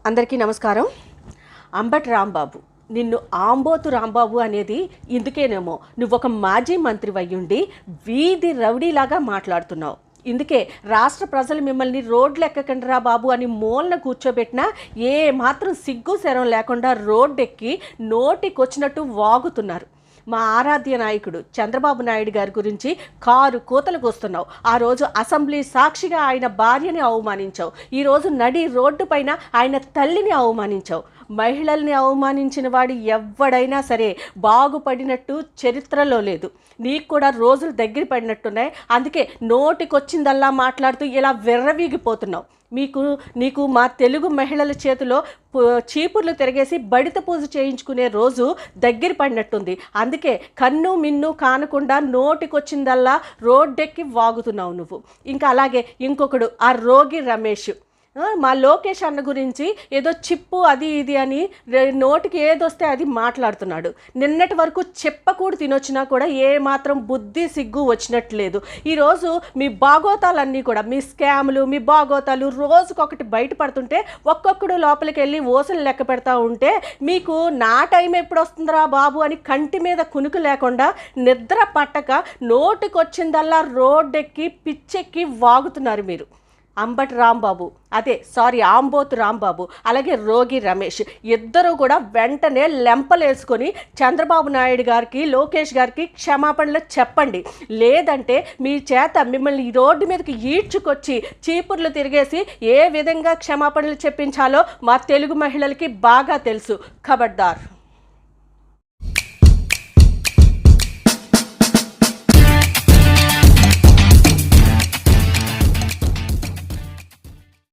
అందరికీ నమస్కారం. అంబటి రాంబాబు, నిన్ను ఆంబోతు రాంబాబు అనేది ఇందుకేనేమో నువ్వొక మాజీ మంత్రి అయ్యుండి వీధి రౌడీలాగా మాట్లాడుతున్నావు. ఇందుకే రాష్ట్ర ప్రజలు మిమ్మల్ని రోడ్లు ఎక్కకండి రా బాబు అని మూలన కూర్చోబెట్టినా ఏ మాత్రం సిగ్గు శరం లేకుండా రోడ్డెక్కి నోటికొచ్చినట్టు వాగుతున్నారు. మా ఆరాధ్య నాయకుడు చంద్రబాబు నాయుడు గారి గురించి కారు కూతలకు వస్తున్నావు. ఆ రోజు అసెంబ్లీ సాక్షిగా ఆయన భార్యని అవమానించావు. ఈరోజు నడి రోడ్డు పైన ఆయన తల్లిని అవమానించావు. మహిళల్ని అవమానించిన వాడు ఎవడైనా సరే బాగుపడినట్టు చరిత్రలో లేదు. నీకు కూడా రోజులు దగ్గర పడినట్టున్నాయి. అందుకే నోటికొచ్చిందల్లా మాట్లాడుతూ ఇలా విర్రవీగిపోతున్నావు. నీకు మా తెలుగు మహిళల చేతిలో చీపుర్లు తిరిగేసి బడిత పూజ చేయించుకునే రోజు దగ్గర పడినట్టుంది. అందుకే కన్ను మిన్ను కానకుండా నోటికొచ్చిందల్లా రోడ్డెక్కి వాగుతున్నావు నువ్వు. ఇంకా అలాగే ఇంకొకడు ఆ రోగి రమేష్, మా లోకేష్ అన్న గురించి ఏదో చిప్పు అది ఇది అని నోటికి ఏదొస్తే అది మాట్లాడుతున్నాడు. నిన్నటి వరకు చెప్పకూడదు తినొచ్చినా కూడా ఏమాత్రం బుద్ధి సిగ్గు వచ్చినట్లేదు. ఈరోజు మీ బాగోతాలన్నీ కూడా, మీ స్కాములు, మీ బాగోతాలు రోజుకొకటి బయటపడుతుంటే ఒక్కొక్కడు లోపలికి వెళ్ళి ఓసలు లెక్క పెడతా ఉంటే మీకు నా టైం ఎప్పుడు వస్తుందిరా బాబు అని కంటి మీద కునుకు లేకుండా నిద్ర పట్టక నోటికొచ్చిందల్లా రోడ్డెక్కి పిచ్చెక్కి వాగుతున్నారు మీరు. అంబటి రాంబాబు, ఆంబోతు రాంబాబు, అలాగే రోగి రమేష్ ఇద్దరూ కూడా వెంటనే లెంపలేసుకొని చంద్రబాబు నాయుడు గారికి, లోకేష్ గారికి క్షమాపణలు చెప్పండి. లేదంటే మీ చేత మిమ్మల్ని ఈ రోడ్డు మీదకి ఈడ్చుకొచ్చి చీపుర్లు తిరిగేసి ఏ విధంగా క్షమాపణలు చెప్పించాలో మా తెలుగు మహిళలకి బాగా తెలుసు. ఖబర్దార్.